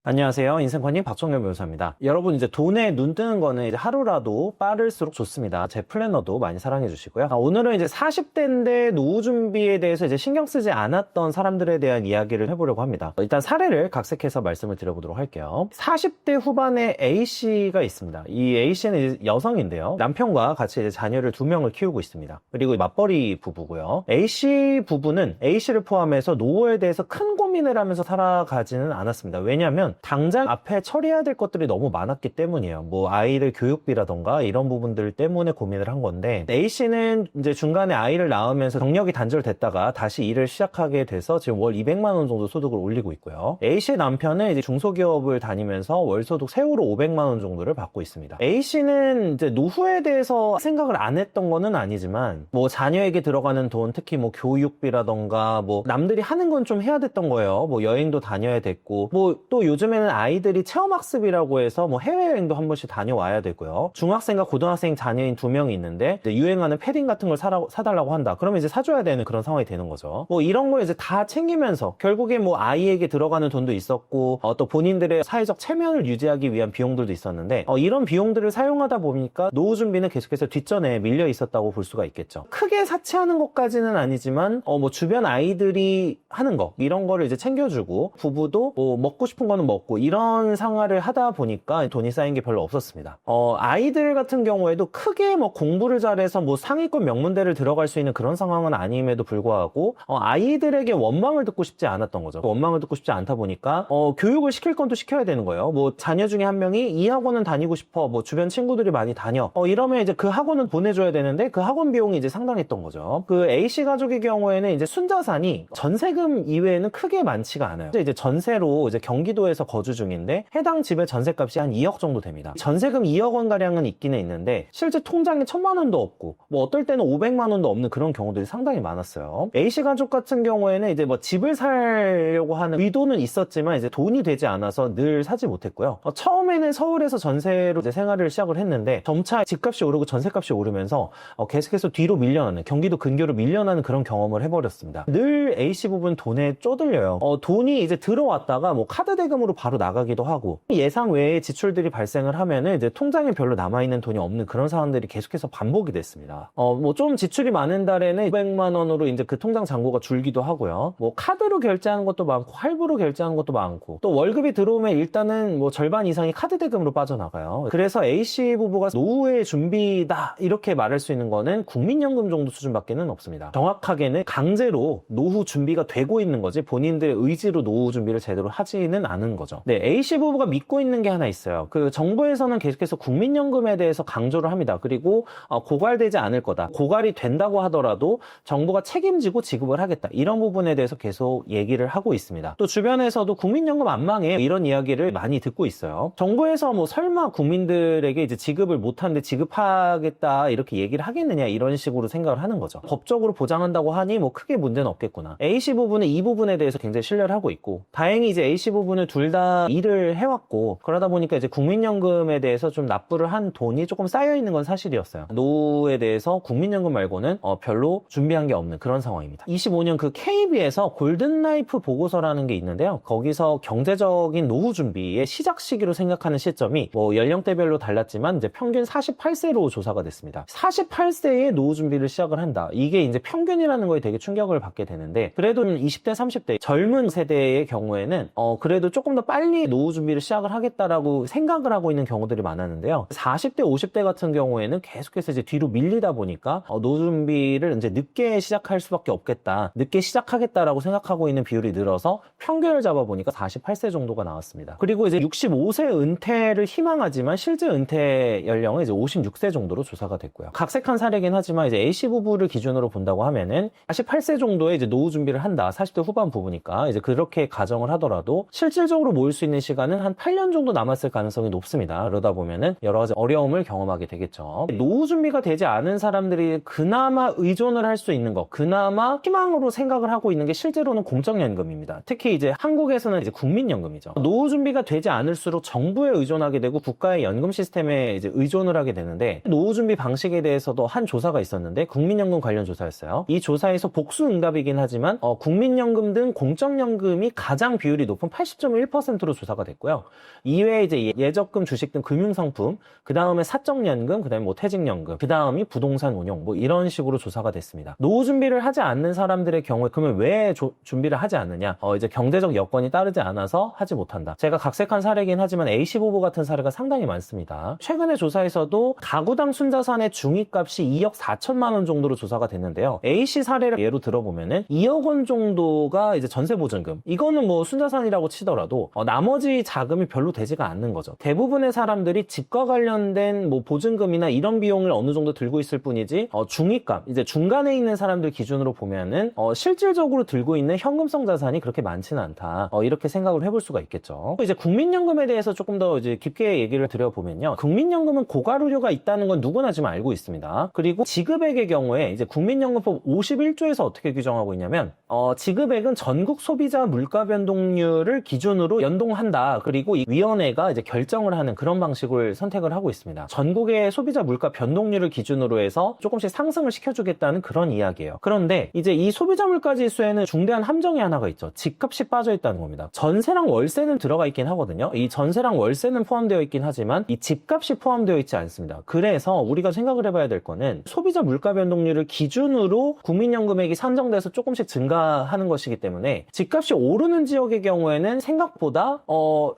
안녕하세요. 인생코님 박정현 변호사입니다. 여러분 이제 돈에 눈 뜨는 거는 이제 하루라도 빠를수록 좋습니다. 제 플래너도 많이 사랑해 주시고요. 오늘은 이제 40대인데 노후 준비에 대해서 이제 신경 쓰지 않았던 사람들에 대한 이야기를 해보려고 합니다. 일단 사례를 각색해서 말씀을 드려보도록 할게요. 40대 후반에 A씨가 있습니다. 이 A씨는 여성인데요. 남편과 같이 이제 자녀를 2명을 키우고 있습니다. 그리고 맞벌이 부부고요. A씨 부부는 A씨를 포함해서 노후에 대해서 큰 고민을 하면서 살아가지는 않았습니다. 왜냐하면 당장 앞에 처리해야 될 것들이 너무 많았기 때문이에요. 뭐 아이들 교육비라던가 이런 부분들 때문에 고민을 한 건데, A씨는 이제 중간에 아이를 낳으면서 경력이 단절됐다가 다시 일을 시작하게 돼서 지금 월 200만 원 정도 소득을 올리고 있고요. A씨의 남편은 이제 중소기업을 다니면서 월 소득 세후로 500만 원 정도를 받고 있습니다. A씨는 이제 노후에 대해서 생각을 안 했던 거는 아니지만 뭐 자녀에게 들어가는 돈, 특히 뭐 교육비라던가 뭐 남들이 하는 건 좀 해야 됐던 거예요. 뭐 여행도 다녀야 됐고, 뭐 또 요즘에는 아이들이 체험학습이라고 해서 뭐 해외여행도 한 번씩 다녀와야 되고요. 중학생과 고등학생 자녀인 2명이 있는데 유행하는 패딩 같은 걸 사달라고 한다. 그러면 이제 사줘야 되는 그런 상황이 되는 거죠. 뭐 이런 걸 이제 다 챙기면서 결국에 뭐 아이에게 들어가는 돈도 있었고, 또 본인들의 사회적 체면을 유지하기 위한 비용들도 있었는데, 이런 비용들을 사용하다 보니까 노후 준비는 계속해서 뒷전에 밀려 있었다고 볼 수가 있겠죠. 크게 사치하는 것까지는 아니지만 뭐 주변 아이들이 하는 거 이런 거를 이제 챙겨주고, 부부도 뭐 먹고 싶은 거는 먹고, 이런 생활을 하다 보니까 돈이 쌓인 게 별로 없었습니다. 아이들 같은 경우에도 크게 뭐 공부를 잘해서 뭐 상위권 명문대를 들어갈 수 있는 그런 상황은 아님에도 불구하고 아이들에게 원망을 듣고 싶지 않았던 거죠. 원망을 듣고 싶지 않다 보니까 교육을 시킬 건 또 시켜야 되는 거예요. 뭐 자녀 중에 한 명이 이 학원은 다니고 싶어, 뭐 주변 친구들이 많이 다녀, 이러면 이제 그 학원은 보내줘야 되는데 그 학원 비용이 이제 상당했던 거죠. 그 A씨 가족의 경우에는 이제 순자산이 전세금 이외에는 크게 많지가 않아요. 이제 전세로 이제 경기도에서 거주 중인데 해당 집의 전세값이 한 2억 정도 됩니다. 전세금 2억 원 가량은 있기는 있는데 실제 통장에 1,000만 원도 없고, 뭐 어떨 때는 500만 원도 없는 그런 경우들이 상당히 많았어요. A씨 가족 같은 경우에는 이제 뭐 집을 사려고 하는 의도는 있었지만 이제 돈이 되지 않아서 늘 사지 못했고요. 처음에는 서울에서 전세로 이제 생활을 시작을 했는데 점차 집값이 오르고 전세값이 오르면서 계속해서 뒤로 밀려나는, 경기도 근교로 밀려나는 그런 경험을 해버렸습니다. 늘 A씨 부분 돈에 쪼들려요. 돈이 이제 들어왔다가 뭐 카드 대금으로 바로 나가기도 하고, 예상 외의 지출들이 발생을 하면은 이제 통장에 별로 남아있는 돈이 없는 그런 상황들이 계속해서 반복이 됐습니다. 뭐 좀 지출이 많은 달에는 200만 원으로 이제 그 통장 잔고가 줄기도 하고요. 뭐 카드로 결제하는 것도 많고 할부로 결제하는 것도 많고, 또 월급이 들어오면 일단은 뭐 절반 이상이 카드 대금으로 빠져나가요. 그래서 A씨 부부가 노후의 준비다 이렇게 말할 수 있는 거는 국민연금 정도 수준밖에는 없습니다. 정확하게는 강제로 노후 준비가 되고 있는 거지 본인들의 의지로 노후 준비를 제대로 하지는 않은 거죠. 네, A씨 부부가 믿고 있는 게 하나 있어요. 그 정부에서는 계속해서 국민연금에 대해서 강조를 합니다. 그리고 고갈되지 않을 거다. 고갈이 된다고 하더라도 정부가 책임지고 지급을 하겠다. 이런 부분에 대해서 계속 얘기를 하고 있습니다. 또 주변에서도 국민연금 안 망해 이런 이야기를 많이 듣고 있어요. 정부에서 뭐 설마 국민들에게 이제 지급을 못하는데 지급하겠다 이렇게 얘기를 하겠느냐 이런 식으로 생각을 하는 거죠. 법적으로 보장한다고 하니 뭐 크게 문제는 없겠구나. A씨 부부는 이 부분에 대해서 굉장히 신뢰를 하고 있고, 다행히 이제 A씨 부부는 둘 다 일을 해왔고, 그러다 보니까 이제 국민연금에 대해서 좀 납부를 한 돈이 조금 쌓여있는 건 사실이었어요. 노후에 대해서 국민연금 말고는 별로 준비한 게 없는 그런 상황입니다. 25년 그 KB에서 골든라이프 보고서라는 게 있는데요. 거기서 경제적인 노후 준비의 시작 시기로 생각하는 시점이 뭐 연령대별로 달랐지만 이제 평균 48세로 조사가 됐습니다. 48세에 노후 준비를 시작을 한다. 이게 이제 평균이라는 거에 되게 충격을 받게 되는데, 그래도 20대, 30대 젊은 세대의 경우에는 그래도 조금 더 빨리 노후 준비를 시작을 하겠다라고 생각을 하고 있는 경우들이 많았는데요. 40대, 50대 같은 경우에는 계속해서 이제 뒤로 밀리다 보니까 노후 준비를 이제 늦게 시작할 수밖에 없겠다, 늦게 시작하겠다라고 생각하고 있는 비율이 늘어서 평균을 잡아보니까 48세 정도가 나왔습니다. 그리고 이제 65세 은퇴를 희망하지만 실제 은퇴 연령은 이제 56세 정도로 조사가 됐고요. 각색한 사례긴 하지만 이제 A씨 부부를 기준으로 본다고 하면은 48세 정도에 이제 노후 준비를 한다. 40대 후반 부부니까 이제 그렇게 가정을 하더라도 실질적으로 모일 수 있는 시간은 한 8년 정도 남았을 가능성이 높습니다. 그러다 보면은 여러 가지 어려움을 경험하게 되겠죠. 노후 준비가 되지 않은 사람들이 그나마 의존을 할 수 있는 것, 그나마 희망으로 생각을 하고 있는 게 실제로는 공적연금입니다. 특히 이제 한국에서는 이제 국민연금이죠. 노후 준비가 되지 않을수록 정부에 의존하게 되고 국가의 연금 시스템에 이제 의존을 하게 되는데, 노후 준비 방식에 대해서도 한 조사가 있었는데 국민연금 관련 조사였어요. 이 조사에서 복수 응답이긴 하지만 국민연금 등 공적연금이 가장 비율이 높은 80.1% 1%로 조사가 됐고요. 이외에 이제 예적금, 주식 등 금융상품, 그 다음에 사적연금, 그 다음에 뭐 퇴직연금, 그 다음이 부동산 운용, 뭐 이런 식으로 조사가 됐습니다. 노후 준비를 하지 않는 사람들의 경우에 그러면 왜 준비를 하지 않느냐? 이제 경제적 여건이 따르지 않아서 하지 못한다. 제가 각색한 사례긴 하지만 A시보보 같은 사례가 상당히 많습니다. 최근에 조사에서도 가구당 순자산의 중위값이 2억 4천만 원 정도로 조사가 됐는데요. A씨 사례를 예로 들어보면은 2억 원 정도가 이제 전세보증금. 이거는 뭐 순자산이라고 치더라도 나머지 자금이 별로 되지가 않는 거죠. 대부분의 사람들이 집과 관련된 뭐 보증금이나 이런 비용을 어느 정도 들고 있을 뿐이지 중위값, 이제 중간에 있는 사람들 기준으로 보면은 실질적으로 들고 있는 현금성 자산이 그렇게 많지는 않다. 이렇게 생각을 해볼 수가 있겠죠. 이제 국민연금에 대해서 조금 더 이제 깊게 얘기를 드려보면요. 국민연금은 고가료가 있다는 건 누구나 지금 알고 있습니다. 그리고 지급액의 경우에 이제 국민연금법 51조에서 어떻게 규정하고 있냐면 지급액은 전국 소비자 물가 변동률을 기준으로 연동한다. 그리고 이 위원회가 이제 결정을 하는 그런 방식을 선택을 하고 있습니다. 전국의 소비자 물가 변동률을 기준으로 해서 조금씩 상승을 시켜주겠다는 그런 이야기예요. 그런데 이제 이 소비자 물가 지수에는 중대한 함정이 하나가 있죠. 집값이 빠져 있다는 겁니다. 전세랑 월세는 들어가 있긴 하거든요. 이 전세랑 월세는 포함되어 있긴 하지만 이 집값이 포함되어 있지 않습니다. 그래서 우리가 생각을 해봐야 될 거는 소비자 물가 변동률을 기준으로 국민연금액이 산정돼서 조금씩 증가하는 것이기 때문에 집값이 오르는 지역의 경우에는 생각보다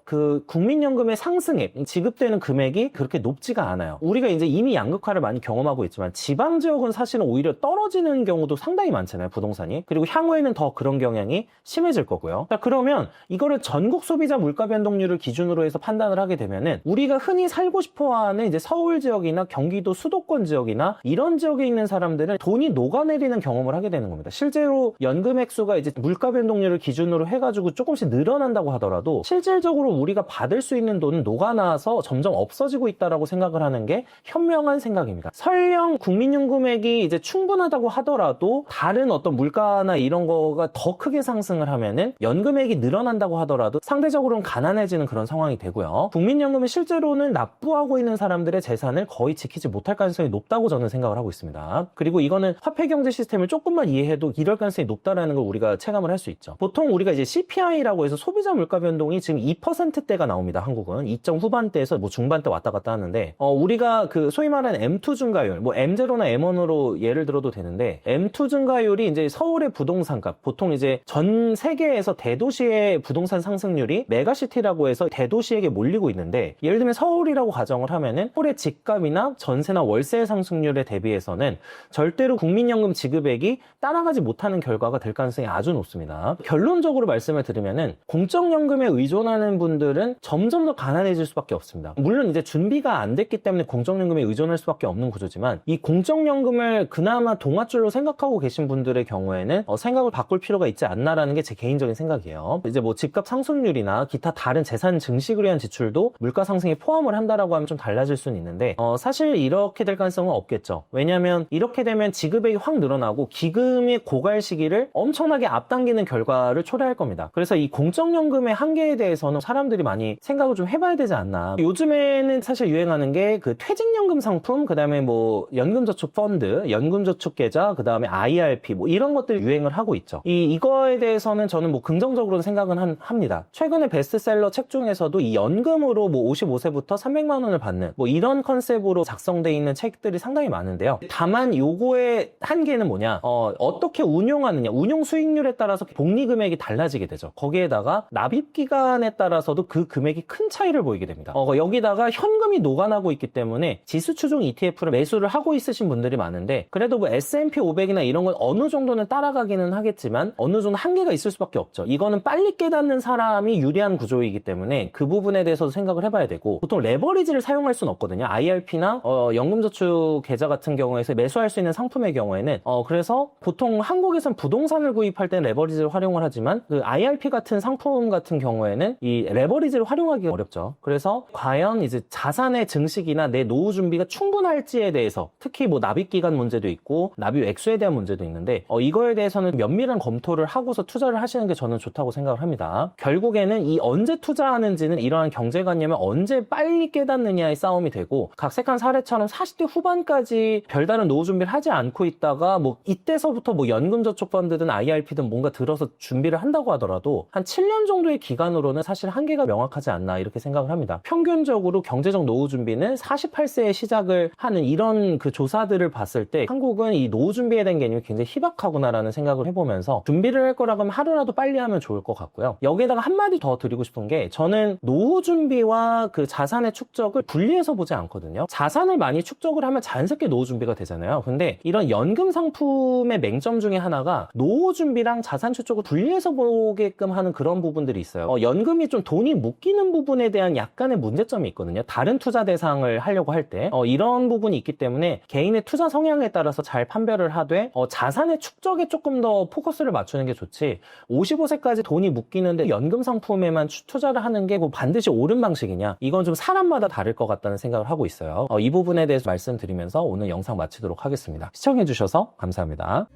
그 국민연금의 상승액, 지급되는 금액이 그렇게 높지가 않아요. 우리가 이제 이미 양극화를 많이 경험하고 있지만 지방 지역은 사실은 오히려 떨어지는 경우도 상당히 많잖아요, 부동산이. 그리고 향후에는 더 그런 경향이 심해질 거고요. 자, 그러면 이거를 전국 소비자 물가 변동률을 기준으로 해서 판단을 하게 되면은 우리가 흔히 살고 싶어하는 이제 서울 지역이나 경기도 수도권 지역이나 이런 지역에 있는 사람들은 돈이 녹아내리는 경험을 하게 되는 겁니다. 실제로 연금 액수가 이제 물가 변동률을 기준으로 해가지고 조금씩 늘어난다고 하더라도 실질적으로 우리가 받을 수 있는 돈은 녹아나서 점점 없어지고 있다라고 생각을 하는 게 현명한 생각입니다. 설령 국민연금액이 이제 충분하다고 하더라도 다른 어떤 물가나 이런 거가 더 크게 상승을 하면은 연금액이 늘어난다고 하더라도 상대적으로는 가난해지는 그런 상황이 되고요. 국민연금은 실제로는 납부하고 있는 사람들의 재산을 거의 지키지 못할 가능성이 높다고 저는 생각을 하고 있습니다. 그리고 이거는 화폐경제 시스템을 조금만 이해해도 이럴 가능성이 높다라는 걸 우리가 체감을 할 수 있죠. 보통 우리가 이제 CPI라고 해서 소비자 물가 변동이 지금 2%대가 나옵니다. 한국은 2점 후반대에서 뭐 중반대 왔다 갔다 하는데 우리가 그 소위 말하는 M2 증가율, 뭐 M0나 M1으로 예를 들어도 되는데 M2 증가율이 이제 서울의 부동산값, 보통 이제 전 세계에서 대도시의 부동산 상승률이 메가시티라고 해서 대도시에게 몰리고 있는데 예를 들면 서울이라고 가정을 하면은 서울의 집값이나 전세나 월세 상승률에 대비해서는 절대로 국민연금 지급액이 따라가지 못하는 결과가 될 가능성이 아주 높습니다. 결론적으로 말씀을 드리면은 공적연금에 의존하는 분들은 점점 더 가난해질 수밖에 없습니다. 물론 이제 준비가 안 됐기 때문에 공적연금에 의존할 수밖에 없는 구조지만 이 공적연금을 그나마 동아줄로 생각하고 계신 분들의 경우에는 생각을 바꿀 필요가 있지 않나라는 게 제 개인적인 생각이에요. 이제 뭐 집값 상승률이나 기타 다른 재산 증식을 위한 지출도 물가 상승에 포함을 한다라고 하면 좀 달라질 수는 있는데 사실 이렇게 될 가능성은 없겠죠. 왜냐하면 이렇게 되면 지급액이 확 늘어나고 기금의 고갈 시기를 엄청나게 앞당기는 결과를 초래할 겁니다. 그래서 이 공적연금의 한계에 대해서는 사람들이 많이 생각을 좀 해봐야 되지 않나. 요즘에는 사실 유행하는 게 그 퇴직연금 상품, 그 다음에 뭐 연금저축펀드, 연금저축계좌, 그 다음에 IRP 뭐 이런 것들이 유행을 하고 있죠. 이거에 대해서는 저는 뭐 긍정적으로 생각은 합니다. 최근에 베스트셀러 책 중에서도 이 연금으로 뭐 55세부터 300만 원을 받는 뭐 이런 컨셉으로 작성되어 있는 책들이 상당히 많은데요. 다만 요거의 한계는 뭐냐, 어떻게 운용하느냐, 운용 수익률에 따라서 복리 금액이 달라지게 되죠. 거기에다가 납입 기간에 따라서도 그 금액이 큰 차이를 보이게 됩니다. 여기다가 현금이 녹아나고 있기 때문에 지수 추종 ETF를 매수를 하고 있으신 분들이 많은데 그래도 뭐 S&P 500이나 이런 건 어느 정도는 따라가기는 하겠지만 어느 정도 한계가 있을 수밖에 없죠. 이거는 빨리 깨닫는 사람이 유리한 구조이기 때문에 그 부분에 대해서도 생각을 해봐야 되고 보통 레버리지를 사용할 수는 없거든요. IRP나 연금저축 계좌 같은 경우에서 매수할 수 있는 상품의 경우에는 그래서 보통 한국에선 부동산을 구입할 때는 레버리지를 활용을 하지만 그 IRP 같은 상품 같은 경우에는 이 레버리지를 활용하기 어렵죠. 그래서 과연 이제 자산의 증식이나 내 노후 준비가 충분할지에 대해서 특히 뭐 납입 기간 문제도 있고 납입 액수에 대한 문제도 있는데 이거에 대해서는 면밀한 검토를 하고서 투자를 하시는 게 저는 좋다고 생각을 합니다. 결국에는 이 언제 투자하는지는 이러한 경제관념을 언제 빨리 깨닫느냐의 싸움이 되고 각색한 사례처럼 40대 후반까지 별다른 노후 준비를 하지 않고 있다가 뭐 이때서부터 뭐 연금저축펀드든 IRP든 뭔가 들어서 준비를 한다고 하더라도 한 7년 정도의 기간으로는 사실 한계가 명확하지 않나 이렇게 생각을 합니다. 평균적으로 경제적 노후 준비는 48세에 시작을 하는 이런 그 조사들을 봤을 때 한국은 이 노후 준비에 대한 개념이 굉장히 희박하구나라는 생각을 해보면서 준비를 할 거라고 하면 하루라도 빨리 하면 좋을 것 같고요. 여기에다가 한마디 더 드리고 싶은 게 저는 노후 준비와 그 자산의 축적을 분리해서 보지 않거든요. 자산을 많이 축적을 하면 자연스럽게 노후 준비가 되잖아요. 근데 이런 연금 상품의 맹점 중에 하나가 노후 준비랑 자산 축적을 분리해서 보게끔 하는 그런 부분들이 있어요. 연금이 좀 돈이 묶이는 부분에 대한 약간의 문제점이 있거든요. 다른 투자 대상을 하려고 할 때 이런 부분이 있기 때문에 개인의 투자 성향에 따라서 잘 판별을 하되 자산의 축적에 조금 더 포커스를 맞추는 게 좋지 55세까지 돈이 묶이는데 연금 상품에만 투자를 하는 게 뭐 반드시 옳은 방식이냐 이건 좀 사람마다 다를 것 같다는 생각을 하고 있어요. 이 부분에 대해서 말씀드리면서 오늘 영상 마치도록 하겠습니다. 시청해주셔서 감사합니다.